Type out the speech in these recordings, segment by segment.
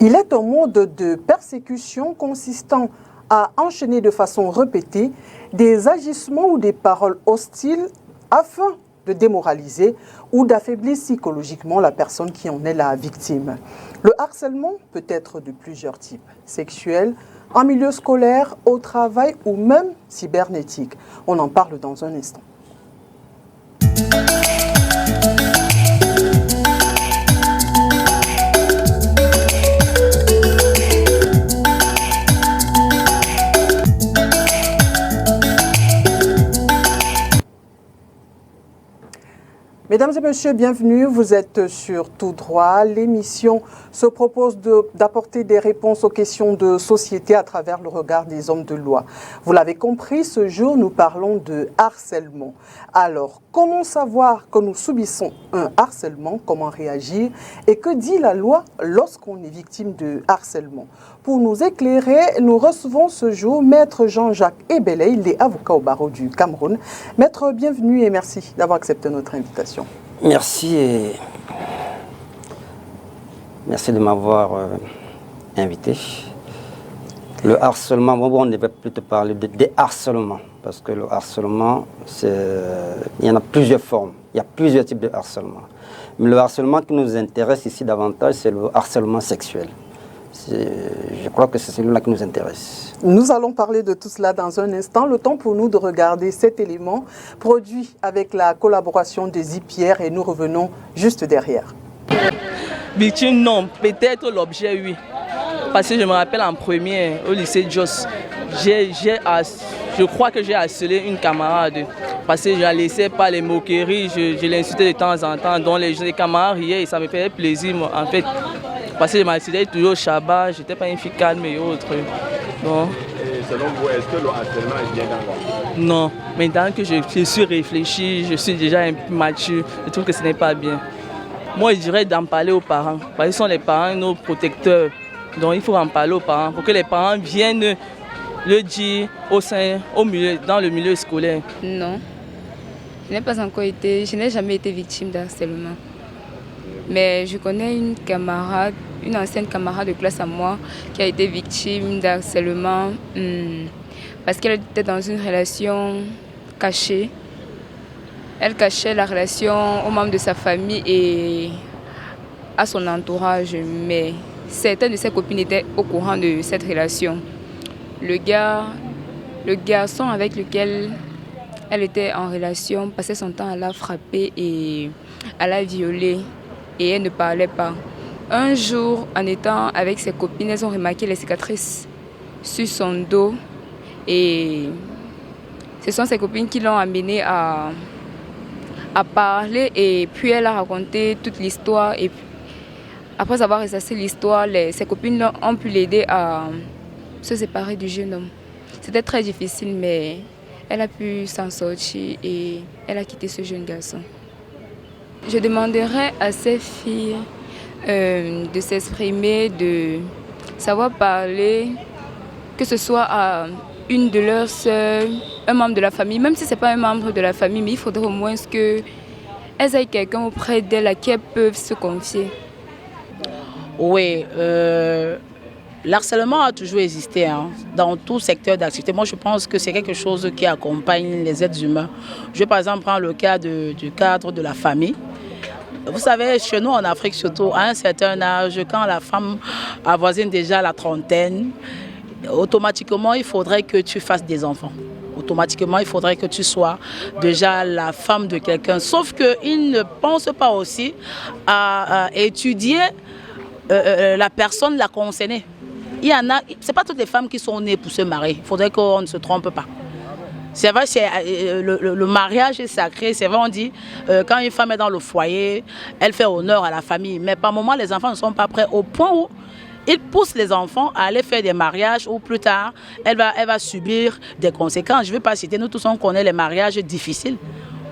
Il est un mode de persécution consistant à enchaîner de façon répétée des agissements ou des paroles hostiles afin de démoraliser ou d'affaiblir psychologiquement la personne qui en est la victime. Le harcèlement peut être de plusieurs types, sexuel, en milieu scolaire, au travail ou même cybernétique. On en parle dans un instant. Mesdames et messieurs, bienvenue. Vous êtes sur Tout Droit. L'émission se propose d'apporter des réponses aux questions de société à travers le regard des hommes de loi. Vous l'avez compris, ce jour, nous parlons de harcèlement. Alors, comment savoir que nous subissons un harcèlement? Comment réagir? Et que dit la loi lorsqu'on est victime de harcèlement? Pour nous éclairer, nous recevons ce jour Maître Jean-Jacques Ebele, il est avocat au barreau du Cameroun. Maître, bienvenue et merci d'avoir accepté notre invitation. Merci et merci de m'avoir invité. Le harcèlement, on devait plutôt parler de déharcèlement, parce que le harcèlement, il y en a plusieurs formes, il y a plusieurs types de harcèlement. Mais le harcèlement qui nous intéresse ici davantage, c'est le harcèlement sexuel. Je crois que c'est celui-là qui nous intéresse. Nous allons parler de tout cela dans un instant. Le temps pour nous de regarder cet élément produit avec la collaboration de Zipierre et nous revenons juste derrière. Victime, non. Peut-être l'objet, oui. Parce que je me rappelle en première, au lycée Jos, je crois que j'ai harcelé une camarade. Parce que je la laissais pas les moqueries, je l'insultais de temps en temps. Donc les camarades riaient et ça me faisait plaisir, moi, en fait. Parce que je m'assistais toujours au Shabbat, je n'étais pas une fille calme et autres. Donc, et selon vous, est-ce que le harcèlement est bien dans la... Non, maintenant que je suis réfléchi, je suis déjà un peu mature, je trouve que ce n'est pas bien. Moi, je dirais d'en parler aux parents. Parce qu'ils sont les parents, nos protecteurs. Donc il faut en parler aux parents pour que les parents viennent le dire dans le milieu scolaire. Non, je n'ai jamais été victime d'harcèlement. Mais je connais une ancienne camarade de classe à moi qui a été victime d'harcèlement parce qu'elle était dans une relation cachée. Elle cachait la relation aux membres de sa famille et à son entourage, mais certaines de ses copines étaient au courant de cette relation. Le garçon avec lequel elle était en relation passait son temps à la frapper et à la violer. Et elle ne parlait pas. Un jour, en étant avec ses copines, elles ont remarqué les cicatrices sur son dos. Et ce sont ses copines qui l'ont amenée à parler. Et puis elle a raconté toute l'histoire. Et après avoir ressassé l'histoire, ses copines ont pu l'aider à se séparer du jeune homme. C'était très difficile, mais elle a pu s'en sortir et elle a quitté ce jeune garçon. Je demanderais à ces filles de s'exprimer, de savoir parler, que ce soit à une de leurs sœurs, un membre de la famille, même si ce n'est pas un membre de la famille, mais il faudrait au moins qu'elles aient quelqu'un auprès d'elles à qui elles peuvent se confier. Oui, l'harcèlement a toujours existé dans tout secteur d'activité. Moi, je pense que c'est quelque chose qui accompagne les êtres humains. Je vais par exemple prendre le cas du cadre de la famille. Vous savez, chez nous en Afrique surtout, à un certain âge, quand la femme avoisine déjà la trentaine, automatiquement, il faudrait que tu fasses des enfants. Automatiquement, il faudrait que tu sois déjà la femme de quelqu'un. Sauf qu'ils ne pensent pas aussi à étudier la personne la concernée. Il y en a, c'est pas toutes les femmes qui sont nées pour se marier. Il faudrait qu'on ne se trompe pas. C'est vrai, le mariage est sacré. C'est vrai, on dit, quand une femme est dans le foyer, elle fait honneur à la famille. Mais par moment, les enfants ne sont pas prêts au point où ils poussent les enfants à aller faire des mariages où plus tard, elle va subir des conséquences. Je ne vais pas citer, nous tous on connaît les mariages difficiles.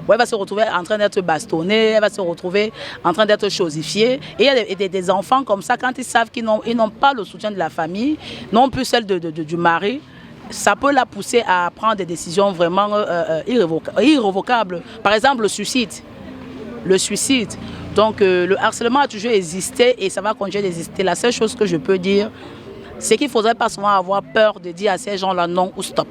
Où elle va se retrouver en train d'être bastonnée, elle va se retrouver en train d'être chosifiée. Et il y a des enfants comme ça, quand ils savent qu'ils n'ont pas le soutien de la famille, non plus celle du mari, ça peut la pousser à prendre des décisions vraiment irrévocables. Par exemple, le suicide. Donc le harcèlement a toujours existé et ça va continuer d'exister. La seule chose que je peux dire, c'est qu'il ne faudrait pas souvent avoir peur de dire à ces gens-là non ou stop.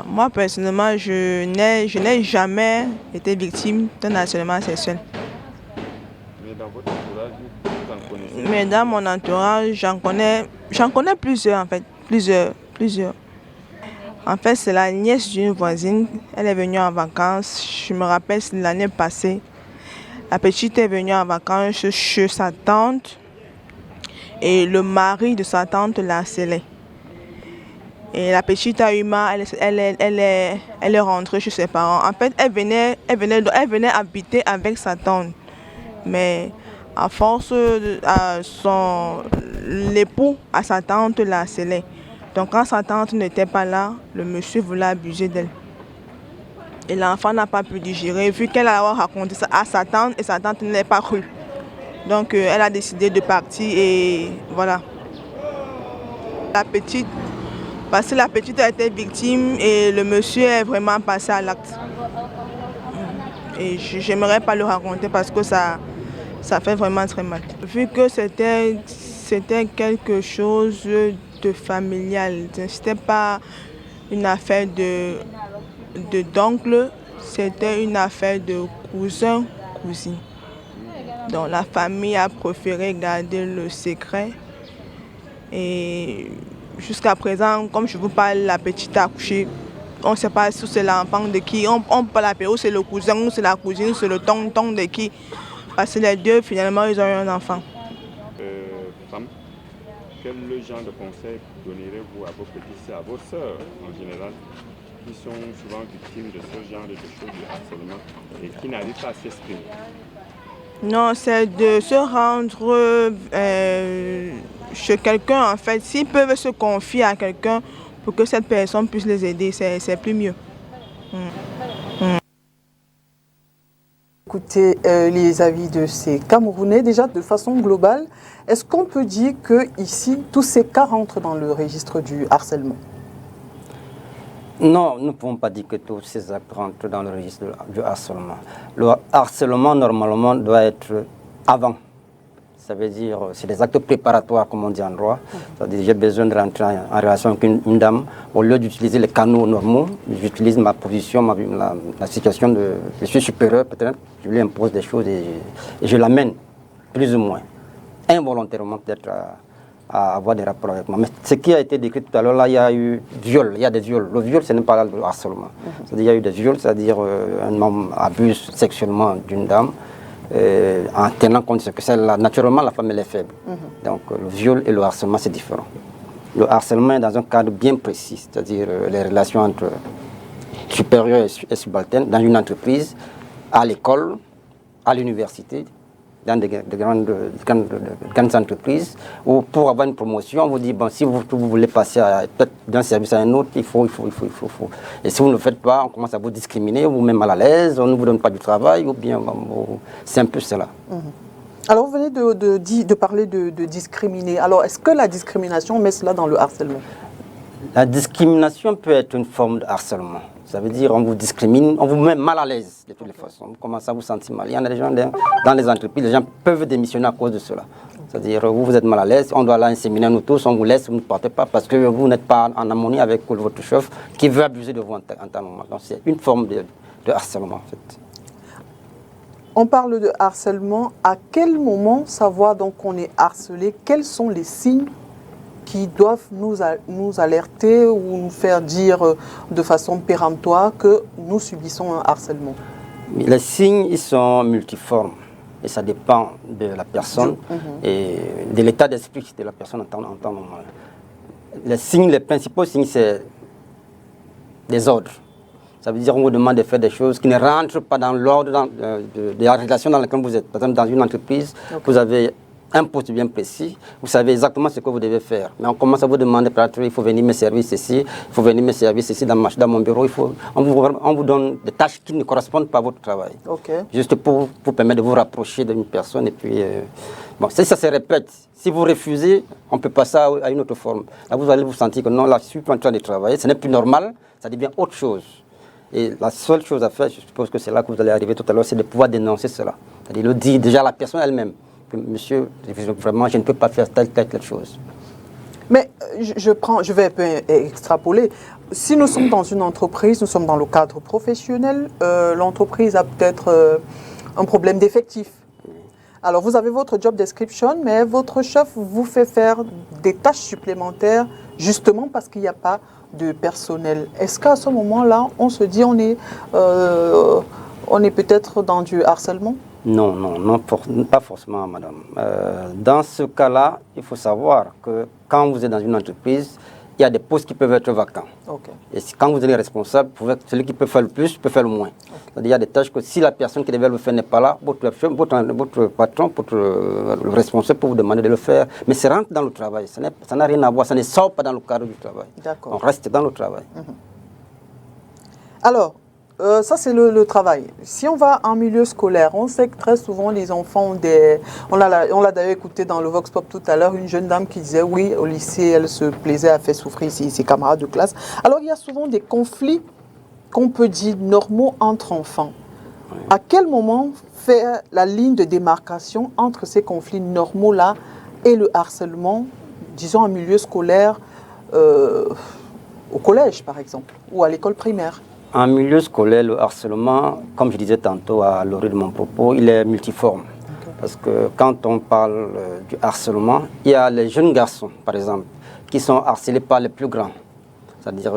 Moi personnellement, je n'ai jamais été victime d'un harcèlement sexuel. Mais dans votre entourage, vous en connaissez? Mais dans mon entourage, j'en connais plusieurs en fait, plusieurs. En fait, c'est la nièce d'une voisine, elle est venue en vacances, je me rappelle, c'est l'année passée. La petite est venue en vacances chez sa tante et le mari de sa tante l'a harcelée. Et la petite a eu mal, elle est rentrée chez ses parents. En fait, elle venait habiter avec sa tante. Mais à force, l'époux à sa tante l'a harcelée. Donc quand sa tante n'était pas là, le monsieur voulait abuser d'elle. Et l'enfant n'a pas pu digérer, vu qu'elle a raconté ça à sa tante et sa tante ne l'a pas cru. Donc elle a décidé de partir et voilà. Parce que la petite a été victime et le monsieur est vraiment passé à l'acte. Et j'aimerais pas le raconter parce que ça fait vraiment très mal. Vu que c'était quelque chose de familial, c'était pas une affaire d'oncle, c'était une affaire de cousin-cousine. Donc la famille a préféré garder le secret. Et jusqu'à présent, comme je vous parle, la petite a accouché. On ne sait pas si c'est l'enfant de qui. On peut l'appeler ou c'est le cousin, ou c'est la cousine, ou c'est le tonton de qui. Parce que les deux, finalement, ils ont eu un enfant. Femme, quel genre de conseil donnerez-vous à vos petites sœurs, à vos sœurs en général, qui sont souvent victimes de ce genre de choses, de harcèlement, et qui n'arrivent pas à s'exprimer? Non, c'est de se rendre chez quelqu'un, en fait. S'ils peuvent se confier à quelqu'un pour que cette personne puisse les aider, c'est plus mieux. Écoutez les avis de ces Camerounais. Déjà, de façon globale, est-ce qu'on peut dire qu'ici, tous ces cas rentrent dans le registre du harcèlement? Non, nous ne pouvons pas dire que tous ces actes rentrent dans le registre du harcèlement. Le harcèlement, normalement, doit être avant. Ça veut dire, c'est des actes préparatoires, comme on dit en droit. C'est-à-dire, j'ai besoin de rentrer en relation avec une dame. Au lieu d'utiliser les canaux normaux, j'utilise ma position, la situation de... Je suis supérieur, peut-être. Je lui impose des choses et je l'amène, plus ou moins, involontairement, peut-être, à avoir des rapports avec moi. Mais ce qui a été décrit tout à l'heure, là, il y a eu viol, il y a des viols. Le viol, ce n'est pas le harcèlement. C'est-à-dire, il y a eu des viols, c'est-à-dire un homme abuse sexuellement d'une dame, en tenant compte que celle-là, naturellement, la femme, elle est faible. Donc, le viol et le harcèlement, c'est différent. Le harcèlement est dans un cadre bien précis, c'est-à-dire les relations entre supérieurs et subalternes, dans une entreprise, à l'école, à l'université, dans de grandes entreprises, où pour avoir une promotion, on vous dit, bon, si vous voulez passer d'un service à un autre, il faut. Et si vous ne le faites pas, on commence à vous discriminer, vous met mal à l'aise, on ne vous donne pas du travail, ou bien, c'est un peu cela. Alors, vous venez de parler de discriminer. Alors, est-ce que la discrimination met cela dans le harcèlement? La discrimination peut être une forme de harcèlement. Ça veut dire on vous discrimine, on vous met mal à l'aise de toutes les façons. On commence à vous sentir mal. Il y en a des gens dans les entreprises, les gens peuvent démissionner à cause de cela. C'est-à-dire vous êtes mal à l'aise, on doit l'inséminer nous tous, on vous laisse, vous ne partez pas parce que vous n'êtes pas en harmonie avec votre chef qui veut abuser de vous en temps normal. Donc c'est une forme de harcèlement en fait. On parle de harcèlement. À quel moment savoir donc qu'on est harcelé? Quels sont les signes qui doivent nous alerter ou nous faire dire de façon péremptoire que nous subissons un harcèlement? Les signes, ils sont multiformes et ça dépend de la personne et de l'état d'esprit de la personne en temps normal. Les principaux signes, c'est des ordres. Ça veut dire qu'on vous demande de faire des choses qui ne rentrent pas dans l'ordre de la relation dans laquelle vous êtes. Par exemple, dans une entreprise, vous avez un poste bien précis, vous savez exactement ce que vous devez faire. Mais on commence à vous demander, peut-être, il faut venir me servir ceci, il faut venir me servir ceci dans mon bureau. On vous donne des tâches qui ne correspondent pas à votre travail. Juste pour vous permettre de vous rapprocher d'une personne. Et puis, bon, si ça se répète, si vous refusez, on peut passer à une autre forme. Là, vous allez vous sentir que non, là, je suis en train de travailler, ce n'est plus normal, ça devient autre chose. Et la seule chose à faire, je suppose que c'est là que vous allez arriver tout à l'heure, c'est de pouvoir dénoncer cela. C'est-à-dire, il le dit déjà à la personne elle-même. Que, monsieur, vraiment, je ne peux pas faire telle chose. Mais je vais un peu extrapoler. Si nous sommes dans une entreprise, nous sommes dans le cadre professionnel, l'entreprise a peut-être un problème d'effectif. Alors, vous avez votre job description, mais votre chef vous fait faire des tâches supplémentaires justement parce qu'il n'y a pas de personnel. Est-ce qu'à ce moment-là, on se dit on est peut-être dans du harcèlement? Non, pas forcément, madame. Dans ce cas-là, il faut savoir que quand vous êtes dans une entreprise, il y a des postes qui peuvent être vacants. Okay. Et quand vous êtes responsable, celui qui peut faire le plus peut faire le moins. Okay. Il y a des tâches que si la personne qui devait le faire n'est pas là, votre patron, le responsable peut vous demander de le faire. Mais ça rentre dans le travail, ça n'a rien à voir, ça ne sort pas dans le cadre du travail. D'accord. On reste dans le travail. Alors, ça c'est le travail. Si on va en milieu scolaire, on sait que très souvent les enfants ont des... On l'a d'ailleurs écouté dans le Vox Pop tout à l'heure, une jeune dame qui disait oui, au lycée, elle se plaisait à faire souffrir ses camarades de classe. Alors il y a souvent des conflits qu'on peut dire normaux entre enfants. Oui. À quel moment faire la ligne de démarcation entre ces conflits normaux-là et le harcèlement, disons en milieu scolaire, au collège par exemple, ou à l'école primaire? En milieu scolaire, le harcèlement, comme je disais tantôt à l'origine de mon propos, il est multiforme. Okay. Parce que quand on parle du harcèlement, il y a les jeunes garçons, par exemple, qui sont harcelés par les plus grands. C'est-à-dire,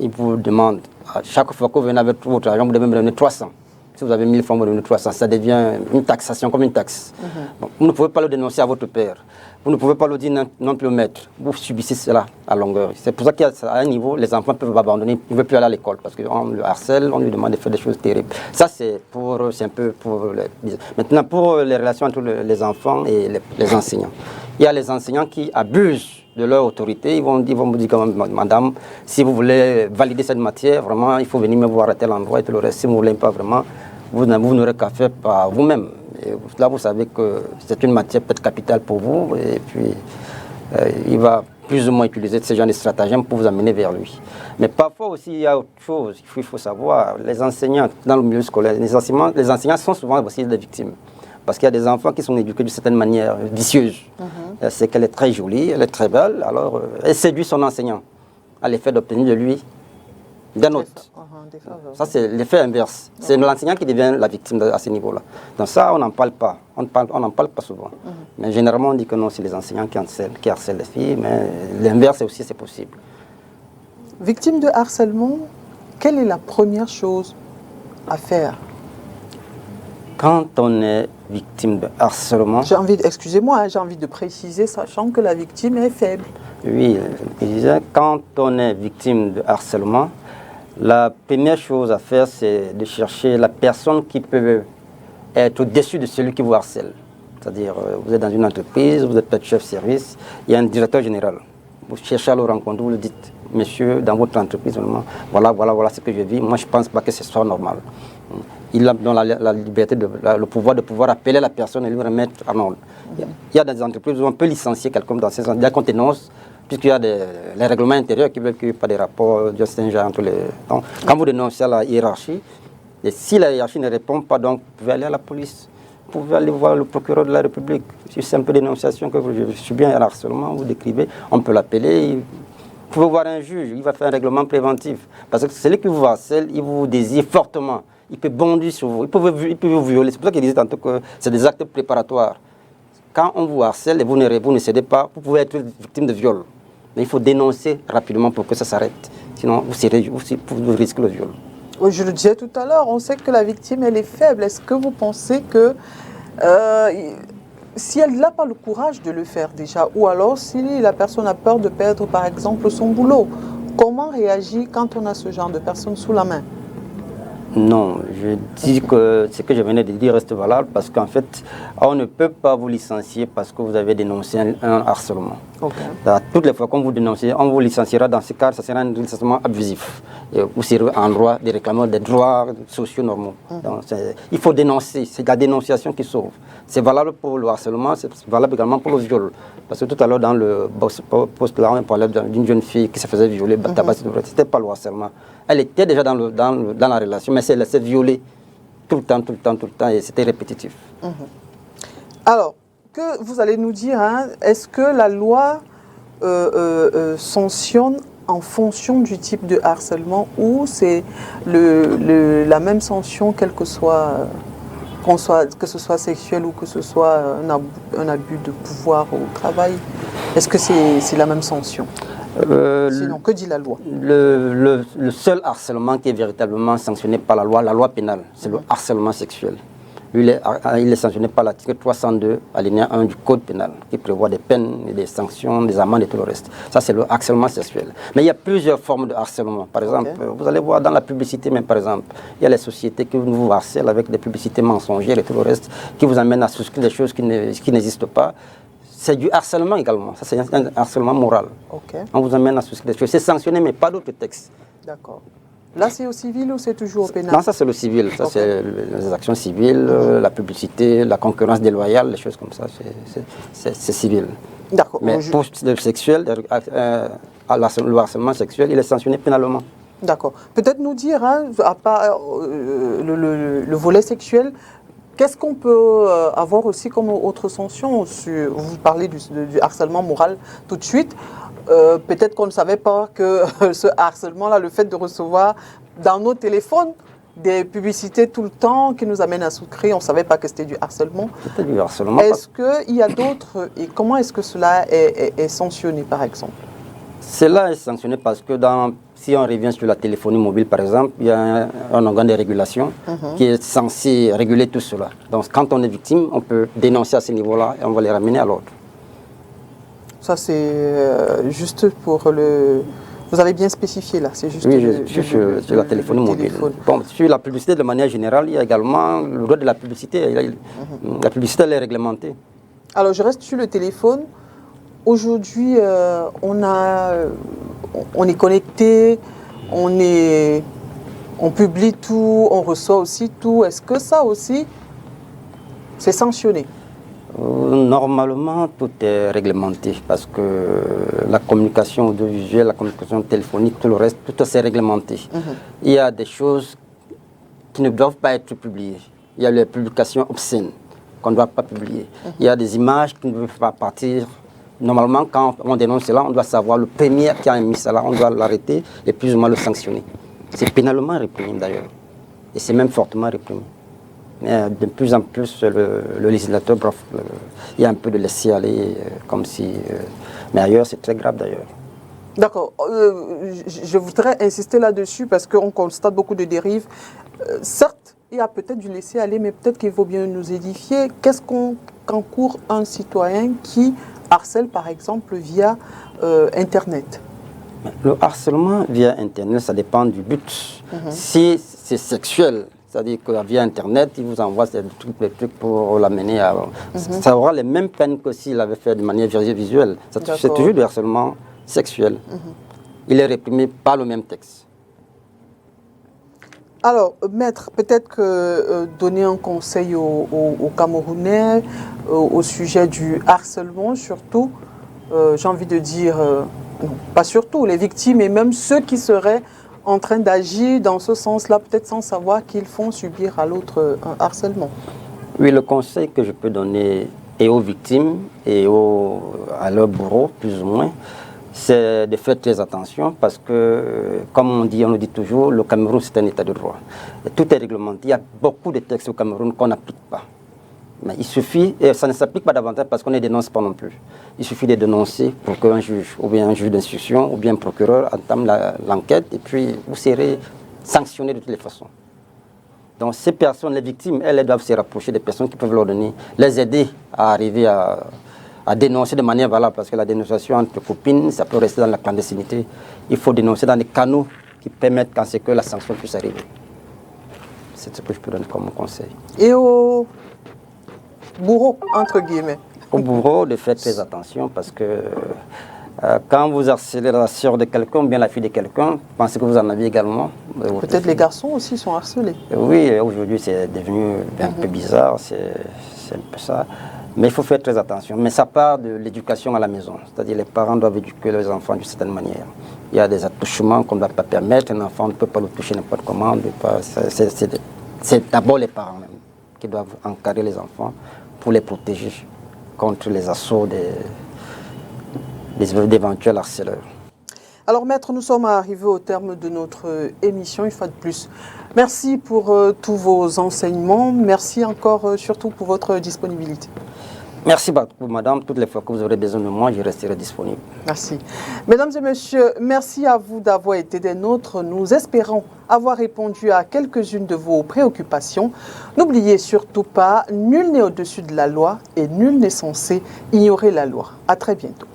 ils vous demandent, à chaque fois que vous venez avec votre argent, vous devez me donner 300. Si vous avez 1000 francs, vous donnez 300. Ça devient une taxation, comme une taxe. Bon, vous ne pouvez pas le dénoncer à votre père. Vous ne pouvez pas le dire non plus au maître. Vous subissez cela à longueur. C'est pour ça qu'à un niveau, les enfants peuvent abandonner. Ils ne veulent plus aller à l'école parce qu'on le harcèle, on lui demande de faire des choses terribles. Ça, c'est un peu pour les... Maintenant, pour les relations entre les enfants et les enseignants. Il y a les enseignants qui abusent de leur autorité. Ils vont vous dire quand même, madame, si vous voulez valider cette matière, vraiment, il faut venir me voir à tel endroit et tout le reste. Si vous ne voulez pas vraiment, vous n'aurez qu'à faire par vous-même. Et là, vous savez que c'est une matière peut-être capitale pour vous. Et puis, il va plus ou moins utiliser ce genre de stratagèmes pour vous amener vers lui. Mais parfois aussi, il y a autre chose qu'il faut savoir. Les enseignants, dans le milieu scolaire, les enseignants sont souvent aussi des victimes. Parce qu'il y a des enfants qui sont éduqués d'une certaine manière vicieuse. C'est qu'elle est très jolie, elle est très belle, alors elle séduit son enseignant à l'effet d'obtenir de lui des notes. Ça, c'est l'effet inverse. C'est l'enseignant qui devient la victime à ce niveau-là. Donc ça, on n'en parle pas. On n'en parle pas souvent. Mais généralement, on dit que non, c'est les enseignants qui harcèlent les filles, mais l'inverse aussi, c'est possible. Victime de harcèlement, quelle est la première chose à faire? Quand on est victime de harcèlement... Excusez-moi, j'ai envie de préciser, sachant que la victime est faible. Oui, je disais, quand on est victime de harcèlement, la première chose à faire, c'est de chercher la personne qui peut être au-dessus de celui qui vous harcèle. C'est-à-dire, vous êtes dans une entreprise, vous êtes peut-être chef de service, il y a un directeur général. Vous cherchez à le rencontrer, vous le dites, monsieur, dans votre entreprise, voilà ce que je vis, moi je ne pense pas que ce soit normal. Il a dans la liberté, le pouvoir de pouvoir appeler la personne et lui remettre en ordre. Il y a des entreprises où on peut licencier quelqu'un dans ces entreprises, qu'on dénonce, puisqu'il y a les règlements intérieurs qui veulent qu'il n'y ait pas de rapports de ce genre entre les... Donc, quand vous dénoncez à la hiérarchie, et si la hiérarchie ne répond pas, donc vous pouvez aller à la police, vous pouvez aller voir le procureur de la République. Si c'est un peu dénonciation que je suis bien à harcèlement, vous décrivez, on peut l'appeler. Vous pouvez voir un juge, il va faire un règlement préventif. Parce que celui qui vous harcèle, il vous désire fortement. Il peut bondir sur vous, il peut vous violer. C'est pour ça qu'il disait tantôt que c'est des actes préparatoires. Quand on vous harcèle et vous ne cédez pas, vous pouvez être victime de viol. Mais il faut dénoncer rapidement pour que ça s'arrête. Sinon, vous risquez le viol. Oui, je le disais tout à l'heure, on sait que la victime, elle est faible. Est-ce que vous pensez que si elle n'a pas le courage de le faire déjà, ou alors si la personne a peur de perdre, par exemple, son boulot, comment réagir quand on a ce genre de personne sous la main? Non, je dis que ce que je venais de dire reste valable parce qu'en fait, on ne peut pas vous licencier parce que vous avez dénoncé un harcèlement. Okay. Toutes les fois qu'on vous dénoncez, on vous licenciera. Dans ce cas, ça sera un licenciement abusif. Vous serez en droit de réclamer des droits sociaux normaux. Donc, il faut dénoncer, c'est la dénonciation qui sauve. C'est valable pour le harcèlement, c'est valable également pour le viol. Parce que tout à l'heure, dans le post-là, on parlait d'une jeune fille qui se faisait violer, ce n'était pas le harcèlement. Elle était déjà dans la relation, mais elle s'est violée. tout le temps, et c'était répétitif. Alors, que vous allez nous dire, hein, est-ce que la loi sanctionne en fonction du type de harcèlement ou c'est la même sanction, quel que soit, que ce soit sexuel ou que ce soit un abus de pouvoir au travail? Est-ce que c'est la même sanction? Sinon, que dit la loi? Le seul harcèlement qui est véritablement sanctionné par la loi pénale, c'est le harcèlement sexuel. Lui, il est sanctionné par l'article 302, alinéa 1 du Code pénal, qui prévoit des peines, des sanctions, des amendes et tout le reste. Ça, c'est le harcèlement sexuel. Mais il y a plusieurs formes de harcèlement. Par exemple, vous allez voir dans la publicité même, par exemple, il y a les sociétés qui vous harcèlent avec des publicités mensongères et tout le reste, qui vous amènent à souscrire des choses qui n'existent pas. C'est du harcèlement également. Ça, c'est un harcèlement moral. On vous amène à souscrire des choses. C'est sanctionné, mais pas d'autres textes. D'accord. Là, c'est au civil ou c'est toujours au pénal? Non, ça, c'est le civil. Ça, c'est les actions civiles, la publicité, la concurrence déloyale, les choses comme ça. C'est civil. D'accord. Mais pour le sexuel, le harcèlement sexuel, il est sanctionné pénalement. D'accord. Peut-être nous dire, hein, à part le volet sexuel, qu'est-ce qu'on peut avoir aussi comme autre sanction? Vous parlez du harcèlement moral tout de suite. Peut-être qu'on ne savait pas que ce harcèlement-là, le fait de recevoir dans nos téléphones des publicités tout le temps qui nous amènent à souscrire, on ne savait pas que c'était du harcèlement. C'était du harcèlement. Est-ce qu'il y a d'autres, et comment est-ce que cela est sanctionné par exemple? Cela est sanctionné parce que si on revient sur la téléphonie mobile par exemple, il y a un organe de régulation qui est censé réguler tout cela. Donc quand on est victime, on peut dénoncer à ce niveau-là et on va les ramener à l'ordre. Ça, c'est juste pour le... Vous avez bien spécifié là, c'est juste... Oui, sur la téléphonie mobile. Bon, sur la publicité, de manière générale, il y a également le droit de la publicité. La publicité, elle est réglementée. Alors, je reste sur le téléphone. Aujourd'hui, on est connecté, on publie tout, on reçoit aussi tout. Est-ce que ça aussi, c'est sanctionné? Normalement, tout est réglementé parce que la communication audiovisuelle, la communication téléphonique, tout le reste, tout est réglementé. Il y a des choses qui ne doivent pas être publiées. Il y a les publications obscènes qu'on ne doit pas publier. Il y a des images qui ne doivent pas partir. Normalement, quand on dénonce cela, on doit savoir le premier qui a émis cela, on doit l'arrêter et plus ou moins le sanctionner. C'est pénalement réprimé d'ailleurs. Et c'est même fortement réprimé. Mais de plus en plus, le législateur, il y a un peu de laisser aller, comme si... mais ailleurs, c'est très grave d'ailleurs. D'accord. Je voudrais insister là-dessus parce qu'on constate beaucoup de dérives. Certes, il y a peut-être du laisser aller, mais peut-être qu'il vaut bien nous édifier. Qu'est-ce qu'encourt un citoyen qui harcèle, par exemple, via Internet? Le harcèlement via Internet, ça dépend du but. Si c'est sexuel, c'est-à-dire que via Internet, il vous envoie des trucs pour l'amener à... Ça aura les mêmes peines que s'il avait fait de manière visuelle. C'est toujours du harcèlement sexuel. Il est réprimé par le même texte. Alors, maître, peut-être que donner un conseil aux Camerounais au sujet du harcèlement, surtout, j'ai envie de dire, non, pas surtout, les victimes et même ceux qui seraient en train d'agir dans ce sens-là, peut-être sans savoir qu'ils font subir à l'autre un harcèlement. Oui, le conseil que je peux donner et aux victimes et à leurs bourreaux, plus ou moins, c'est de faire très attention parce que, comme on le dit toujours, le Cameroun, c'est un état de droit. Et tout est réglementé. Il y a beaucoup de textes au Cameroun qu'on n'applique pas. Mais il suffit, et ça ne s'applique pas davantage parce qu'on ne dénonce pas non plus. Il suffit de dénoncer pour qu'un juge, ou bien un juge d'instruction, ou bien un procureur entame l'enquête et puis vous serez sanctionné de toutes les façons. Donc ces personnes, les victimes, elles doivent se rapprocher des personnes qui peuvent leur donner, les aider à arriver à dénoncer de manière valable parce que la dénonciation entre copines, ça peut rester dans la clandestinité. Il faut dénoncer dans des canaux qui permettent quand c'est que la sanction puisse arriver. C'est ce que je peux donner comme conseil. Et au bourreau, entre guillemets. Au bourreau, de faire très attention parce que quand vous harcelez la sœur de quelqu'un ou bien la fille de quelqu'un, pensez que vous en avez également. Peut-être les garçons aussi sont harcelés. Oui, aujourd'hui c'est devenu un peu bizarre, c'est un peu ça. Mais il faut faire très attention. Mais ça part de l'éducation à la maison. C'est-à-dire les parents doivent éduquer leurs enfants d'une certaine manière. Il y a des attouchements qu'on ne doit pas permettre. Un enfant ne peut pas le toucher n'importe comment. c'est d'abord les parents même qui doivent encadrer les enfants pour les protéger contre les assauts d'éventuels harceleurs. Alors maître, nous sommes arrivés au terme de notre émission une fois de plus. Merci pour tous vos enseignements. Merci encore surtout pour votre disponibilité. Merci beaucoup, madame. Toutes les fois que vous aurez besoin de moi, je resterai disponible. Merci. Mesdames et messieurs, merci à vous d'avoir été des nôtres. Nous espérons avoir répondu à quelques-unes de vos préoccupations. N'oubliez surtout pas, nul n'est au-dessus de la loi et nul n'est censé ignorer la loi. À très bientôt.